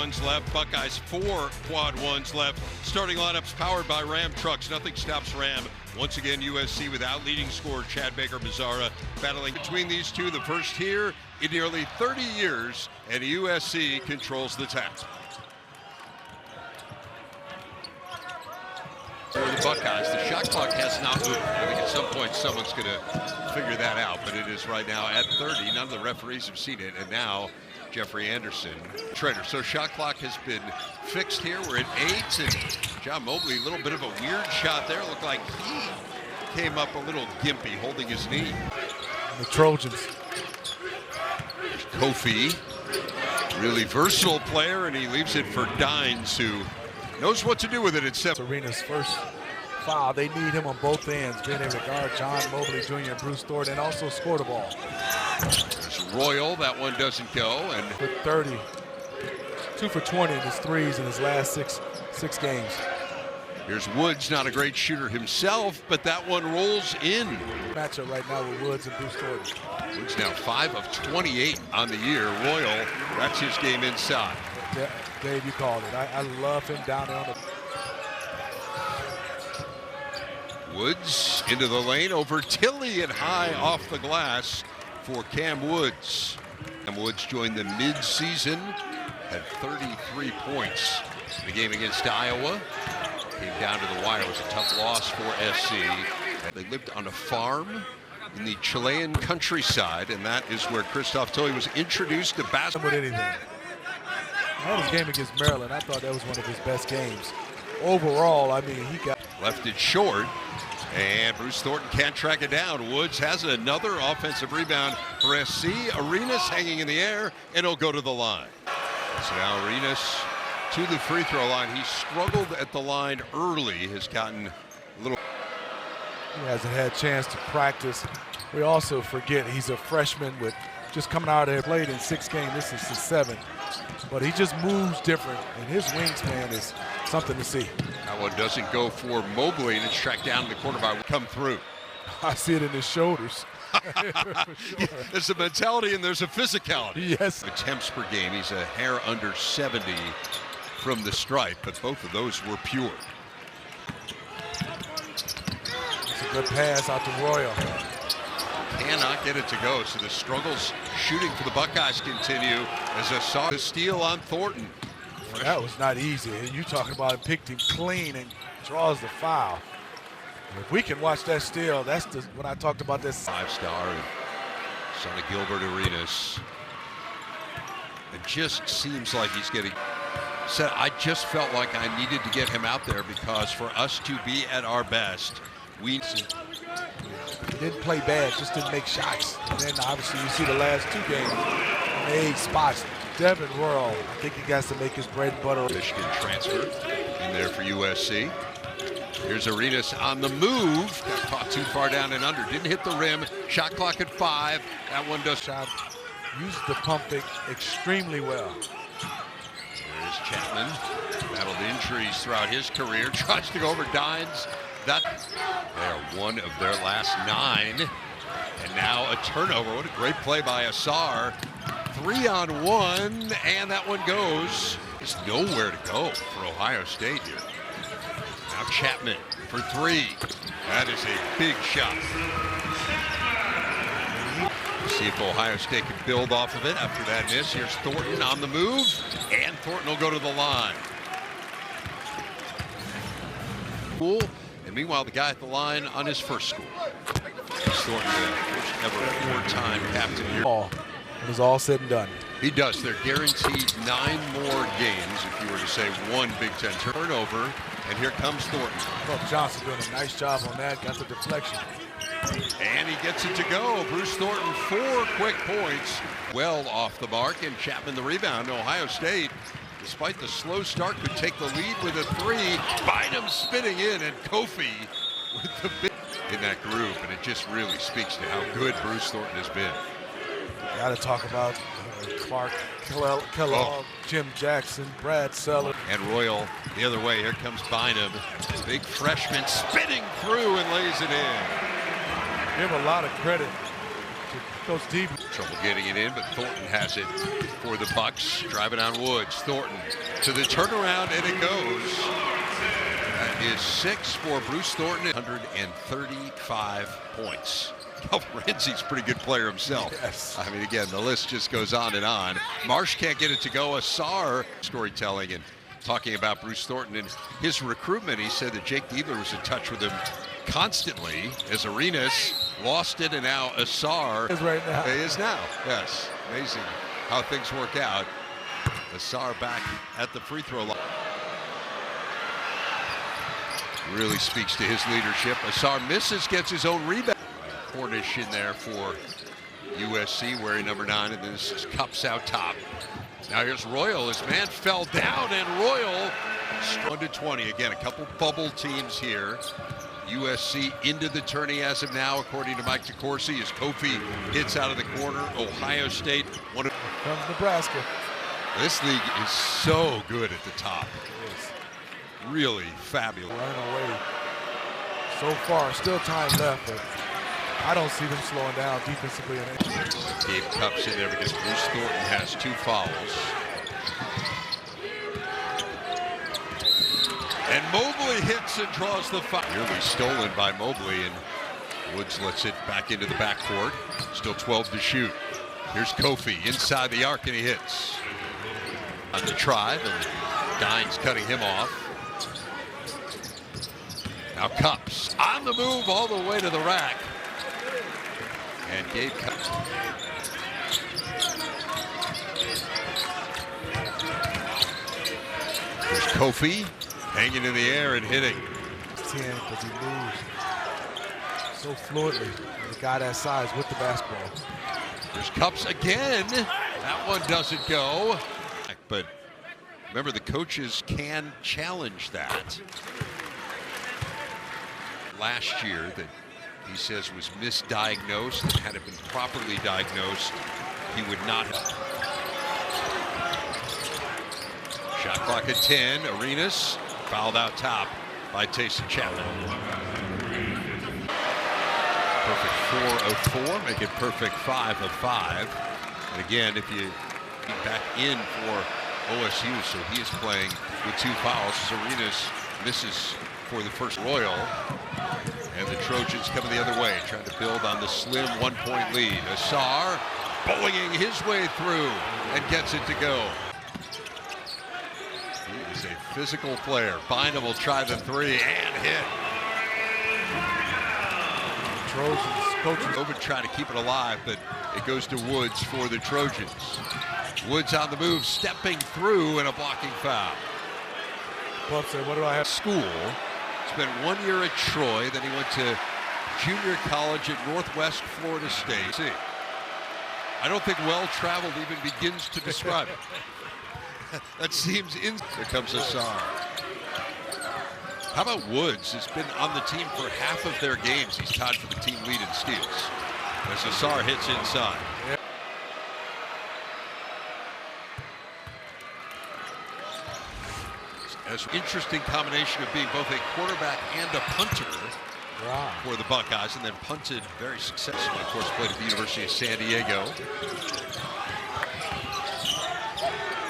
ones left. Buckeyes 4 quad ones left. Starting lineups powered by Ram trucks. Nothing stops Ram. Once again, USC without leading scorer Chad Baker-Mazara battling between these two. The first here in nearly 30 years, and USC controls the task. For the Buckeyes, the shot clock has not moved. I think at some point someone's going to figure that out, but it is right now at 30. None of the referees have seen it, and now Jeffrey Anderson, trainer. So shot clock has been fixed here. We're at 8, and John Mobley, a little bit of a weird shot there. Looked like he came up a little gimpy, holding his knee. The Trojans. There's Kofi, really versatile player, and he leaves it for Dines, who knows what to do with it at 7. Arena's first foul. They need him on both ends, being able to guard John Mobley Jr. and Bruce Thornton, and also score the ball. There's Royal. That one doesn't go. And with 30, 2 for 20 in his threes in his last six games. Here's Woods, not a great shooter himself, but that one rolls in. Matchup right now with Woods and Bruce Thornton. Woods now 5 of 28 on the year. Royal, that's his game inside. Dave, you called it. I love him down there on the... Woods into the lane over Tilley and high off the glass for Cam Woods. Cam Woods joined the mid-season, had 33 points in the game against Iowa. Came down to the wire. It was a tough loss for SC. They lived on a farm in the Chilean countryside, and that is where Christoph Tilley was introduced to basketball. With anything. I had his game against Maryland. I thought that was one of his best games. Overall, I mean, he got... Left it short, and Bruce Thornton can't track it down. Woods has another offensive rebound for SC. Arenas hanging in the air, and he'll go to the line. So now Arenas to the free throw line. He struggled at the line early, has gotten a little... He hasn't had a chance to practice. We also forget he's a freshman with just coming out of there, played in 6 games. This is his 7th. But he just moves different, and his wingspan is something to see. That one doesn't go for Mobley, and it's tracked down in the corner by come through. I see it in his shoulders. Sure. There's a mentality and there's a physicality. Yes. Attempts per game, he's a hair under 70 from the stripe, but both of those were pure. It's a good pass out to Royal. Cannot get it to go, so the struggles shooting for the Buckeyes continue as a soft steal on Thornton. That was not easy. You talking about it, picked him clean and draws the foul. If we can watch that steal, that's what I talked about. This 5-star and son of Gilbert Arenas. It just seems like he's getting set. I just felt like I needed to get him out there because for us to be at our best, we didn't play bad, just didn't make shots. And then obviously you see the last 2 games, made spots. Devin Royal, I think he got to make his bread and butter. Michigan transfer in there for USC. Here's Arenas on the move. Got caught too far down and under. Didn't hit the rim. Shot clock at 5. That one does. Used the pump fake extremely well. There's Chapman. Battled injuries throughout his career. Tries to go over Dines. They are one of their last 9. And now a turnover. What a great play by Asar. 3-on-1, and that one goes. There's nowhere to go for Ohio State here. Now Chapman for 3. That is a big shot. See if Ohio State can build off of it after that miss. Here's Thornton on the move, and Thornton will go to the line. Cool. And meanwhile, the guy at the line on his first score. Thornton, the first ever 4-time captain here. It was all said and done. He does. They're guaranteed 9 more games if you were to say 1 Big Ten turnover. And here comes Thornton. Well, Johnson doing a nice job on that. Got the deflection. And he gets it to go. Bruce Thornton 4 quick points. Well off the mark, and Chapman the rebound. Ohio State, despite the slow start, could take the lead with a 3. Bynum spinning in, and Kofi with the big in that group. And it just really speaks to how good Bruce Thornton has been. Got to talk about Clark, Kellogg, Jim Jackson, Brad Seller. And Royal the other way. Here comes Bynum. Big freshman spinning through and lays it in. Give a lot of credit to Coach D. Trouble getting it in, but Thornton has it for the Bucks. Driving on Woods. Thornton to the turnaround, and it goes. That is 6 for Bruce Thornton. 135 points. Calvin Renzi's a pretty good player himself. Yes. I mean, again, the list just goes on and on. Marsh can't get it to go. Asar storytelling and talking about Bruce Thornton and his recruitment. He said that Jake Diebler was in touch with him constantly as Arenas lost it, and now Asar Is right now. is now. Yes, amazing how things work out. Asar back at the free throw line. Really speaks to his leadership. Asar misses, gets his own rebound. Cornish in there for USC wearing number 9, and this is Cups out top. Now here's Royal. His man fell down, and Royal 1-20. Again, a couple bubble teams here. USC into the tourney as of now, according to Mike DeCourcy, as Kofi hits out of the corner. Ohio State. Comes Nebraska. This league is so good at the top. Really fabulous. Running away so far. Still time left, but I don't see them slowing down defensively. Gabe Cups in there because Bruce Thornton has 2 fouls. And Mobley hits and draws the foul. Nearly stolen by Mobley, and Woods lets it back into the backcourt. Still 12 to shoot. Here's Kofi inside the arc, and he hits on the drive, and Dines cutting him off. Now Cups on the move all the way to the rack. And Gabe Cups. There's Kofi hanging in the air and hitting. 10 because he moves so fluidly. The guy that size with the basketball. There's Cups again. That one doesn't go. But remember, the coaches can challenge that. Last year that he says was misdiagnosed, and had it been properly diagnosed, he would not have. Shot clock at 10. Arenas fouled out top by Taysom Chapman. Perfect 4 of 4, make it perfect 5 of 5. And again, if you back in for OSU, so he is playing with 2 fouls. Arenas misses for the first Royal. And the Trojans coming the other way, trying to build on the slim 1-point lead. Asar bullying his way through and gets it to go. He is a physical player. Bynum will try the 3 and hit. Trojans coaches Over trying to keep it alive, but it goes to Woods for the Trojans. Woods on the move, stepping through, and a blocking foul. Buff said, what do I have? School. Spent 1 year at Troy, then he went to junior college at Northwest Florida State. See, I don't think well-traveled even begins to describe it. That seems in. Here comes Asar. How about Woods? Has been on the team for half of their games. He's tied for the team lead in steals. As Asar hits inside. Yeah. As interesting combination of being both a quarterback and a punter for the Buckeyes, and then punted very successfully. Of course, played at the University of San Diego.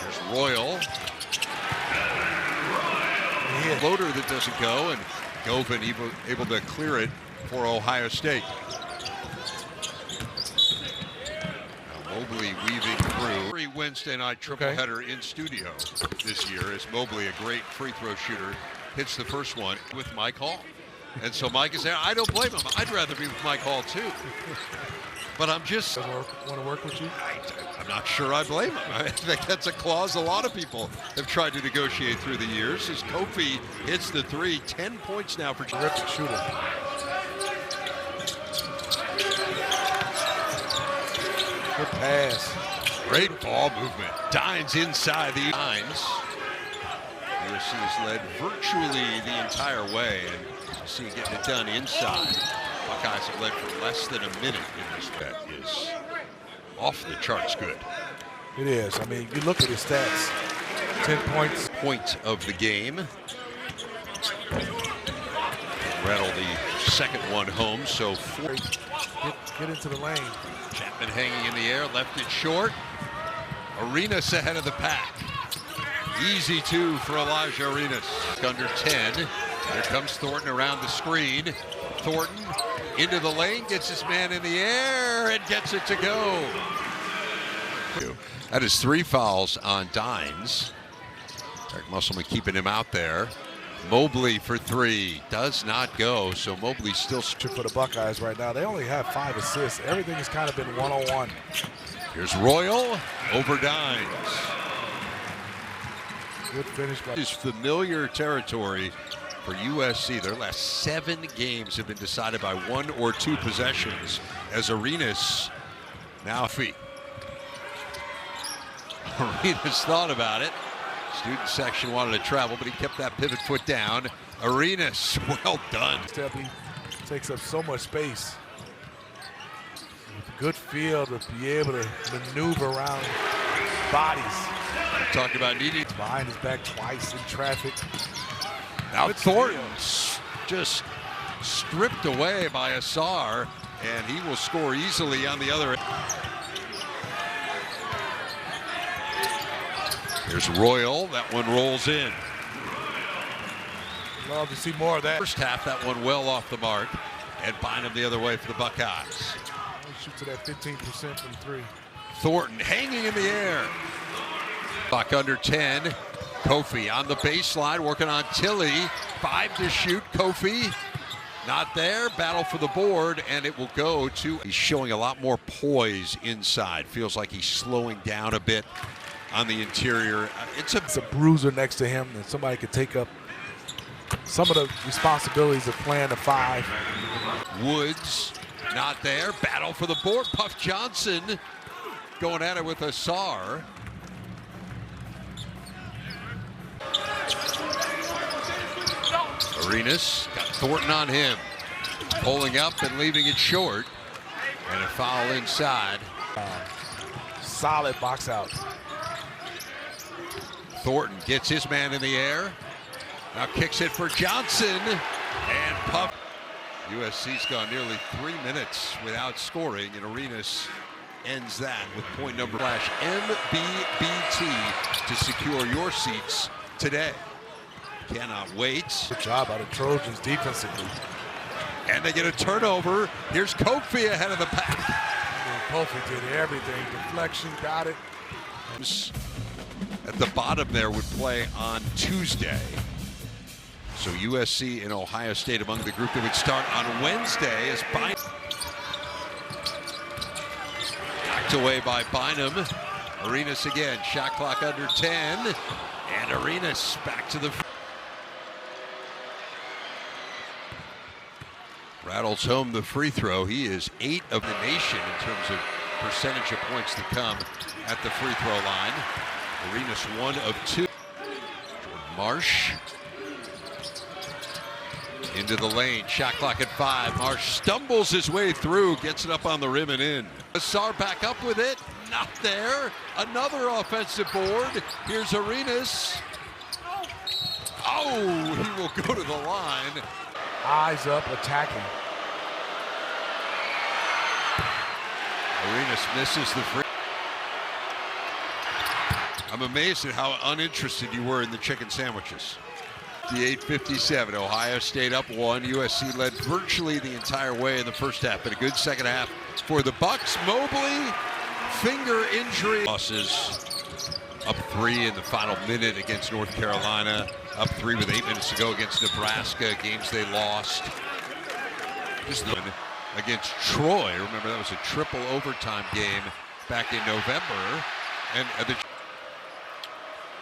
There's Royal. Floater that doesn't go, and Govan able to clear it for Ohio State. Now Mobley weaving through. Every Wednesday night triple header in studio this year, as Mobley, a great free throw shooter, hits the first one with Mike Hall. And so Mike is there. I don't blame him. I'd rather be with Mike Hall too. But I'm just want to work with you. I'm not sure I blame him. I think that's a clause a lot of people have tried to negotiate through the years. As Kofi hits the 3, 10 points now for Terrific shooter. Good pass. Great ball movement. Dines inside the lines. USC has led virtually the entire way, and you see getting it done inside. Buckeyes have led for less than a minute in this. That is off the charts good. It is. I mean, you look at his stats. 10 points. Point of the game. Rattle the second one home, so 4. Get into the lane. Chapman Chapman hanging in the air, left it short. Arenas ahead of the pack. Easy two for Elijah Arenas. Under 10. Here comes Thornton around the screen. Thornton into the lane, gets his man in the air and gets it to go. That is 3 fouls on Dines. Eric Musselman keeping him out there. Mobley for 3, does not go, so Mobley still for the Buckeyes right now. They only have 5 assists. Everything has kind of been one-on-one. Here's Royal over Dines. Good finish. It is familiar territory for USC. Their last 7 games have been decided by 1 or 2 possessions as Arenas now feet. Arenas thought about it. Student section wanted to travel, but he kept that pivot foot down. Arenas, well done. He takes up so much space. Good feel to be able to maneuver around bodies. Talked about needing behind his back twice in traffic. Now Thornton just stripped away by Asar, and he will score easily on the other end. Here's Royal, that one rolls in. Love to see more of that. First half, that one well off the mark, and Bynum the other way for the Buckeyes. Shoot to that 15% from 3. Thornton hanging in the air. Buck under 10. Kofi on the baseline, working on Tilly. 5 to shoot. Kofi not there. Battle for the board, and it will go to. He's showing a lot more poise inside. Feels like he's slowing down a bit on the interior. It's a bruiser next to him, and somebody could take up some of the responsibilities of playing the 5. Woods not there. Battle for the board. Puff Johnson going at it with Asar. Arenas got Thornton on him. Pulling up and leaving it short. And a foul inside. Solid box out. Thornton gets his man in the air. Now kicks it for Johnson. And Puff. USC's gone nearly 3 minutes without scoring, and Arenas ends that with point number /MBBT to secure your seats today. Cannot wait. Good job out of Trojans defensively. And they get a turnover. Here's Kofi ahead of the pack. Kofi did everything. Deflection, got it. At the bottom there would play on Tuesday. So USC and Ohio State among the group that would start on Wednesday as Bynum. Knocked away by Bynum. Arenas again, shot clock under 10. And Arenas back to the. Rattles home the free throw. He is 8 of the nation in terms of percentage of points that come at the free throw line. Arenas 1 of 2. Jordan Marsh. Into the lane, shot clock at 5. Marsh stumbles his way through, gets it up on the rim and in. Asar back up with it, not there. Another offensive board. Here's Arenas. Oh, he will go to the line. Eyes up, attacking. Arenas misses the free. I'm amazed at how uninterested you were in the chicken sandwiches. The 8:57, Ohio State up 1. USC led virtually the entire way in the first half, but a good second half for the Bucks. Mobley, finger injury. Losses up 3 in the final minute against North Carolina. Up 3 with 8 minutes to go against Nebraska, games they lost. Just against Troy. Remember, that was a triple overtime game back in November. And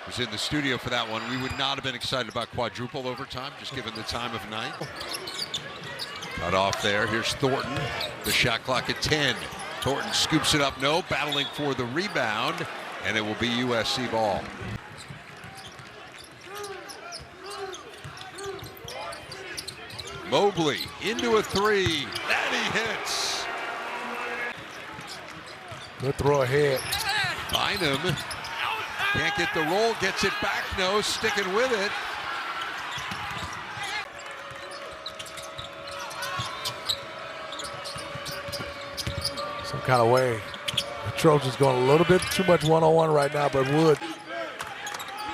was in the studio for that one. We would not have been excited about quadruple overtime, just given the time of night. Cut off there. Here's Thornton. The shot clock at 10. Thornton scoops it up. No, battling for the rebound, and it will be USC ball. Mobley into a 3. And he hits. Good throw ahead. Bynum. Can't get the roll, gets it back, no, sticking with it. Some kind of way. The Trojans going a little bit too much one-on-one right now, but Wood.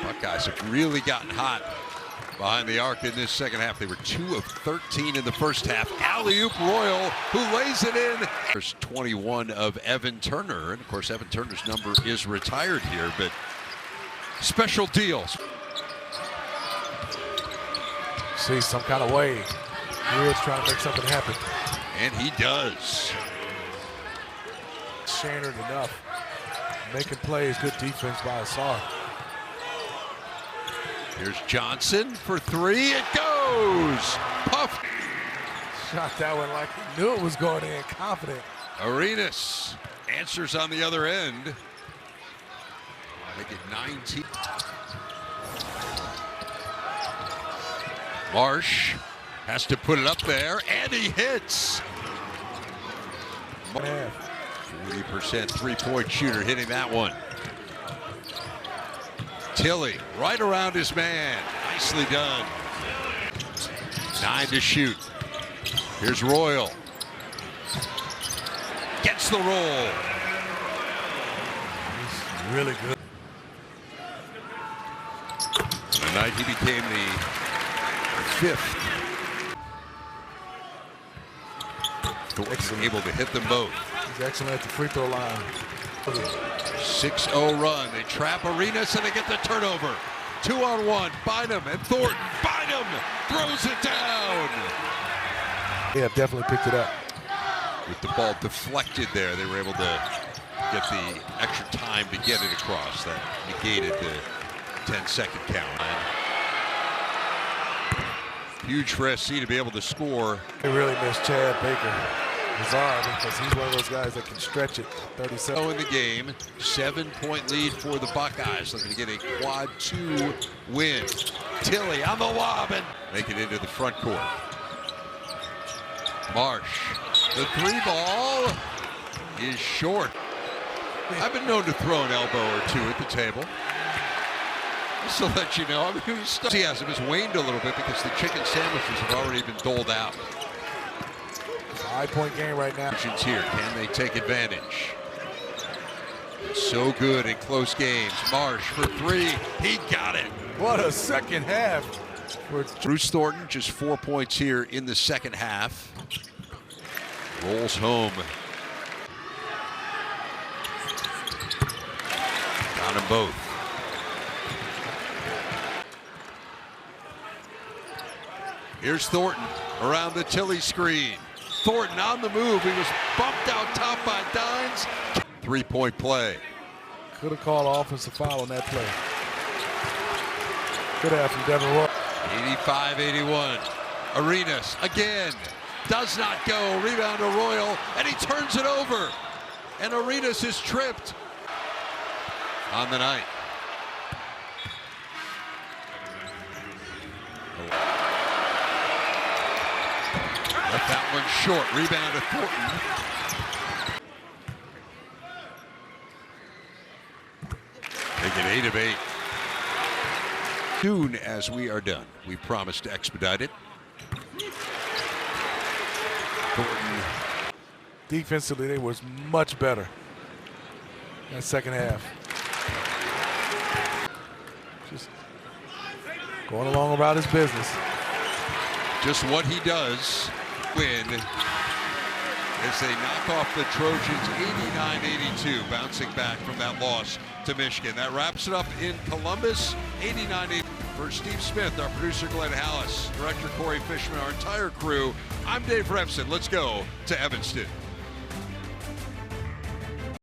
Buckeyes have really gotten hot behind the arc in this second half. They were 2 of 13 in the first half. Alley-oop Royal, who lays it in. There's 21 of Evan Turner, and of course Evan Turner's number is retired here, but special deals. See, some kind of way. Wood's trying to make something happen. And he does. Shattered enough. Making plays, good defense by Asar. Here's Johnson for 3. It goes! Puff. Shot that one like he knew it was going in, confident. Arenas answers on the other end. Make it 19. Marsh has to put it up there, and he hits. 40% three-point shooter hitting that one. Tilly right around his man. Nicely done. 9 to shoot. Here's Royal. Gets the roll. He's really good. Tonight he became the 5th. Excellent. Able to hit them both. He's excellent at the free throw line. 6-0 run. They trap Arenas and they get the turnover. 2-on-1. Bynum and Thornton. Bynum throws it down. Yeah, definitely picked it up. With the ball deflected there, they were able to get the extra time to get it across. That negated the 10-second count. Huge for SC to be able to score. They really missed Chad Baker. Bizarre, because he's one of those guys that can stretch it. 37. In the game, 7-point lead for the Buckeyes, looking to get a quad 2 win. Tilly on the lob and make it into the front court. Marsh, the 3 ball is short. I've been known to throw an elbow or 2 at the table. Just to let you know, I mean, enthusiasm has waned a little bit because the chicken sandwiches have already been doled out. High-point game right now. Trojans here, can they take advantage? It's so good in close games. Marsh for 3, he got it. What a second half. Bruce Thornton just 4 points here in the second half. Rolls home. Got them both. Here's Thornton around the Tilly screen. Thornton on the move. He was bumped out top by Dines. 3-point play. Could have called an offensive foul on that play. Good have from Devin Roy. 85-81. Arenas again. Does not go. Rebound to Royal. And he turns it over. And Arenas is tripped on the night. Left that one short. Rebound to Thornton. Make it 8 of 8. Soon as we are done, we promise to expedite it. Thornton. Defensively, they was much better that second half. Just going along about his business. Just what he does. Win as they knock off the Trojans 89-82, bouncing back from that loss to Michigan. That wraps it up in Columbus, 89-80. For Steve Smith, our producer Glenn Hallis, director Corey Fishman, our entire crew, I'm Dave Refson. Let's go to Evanston.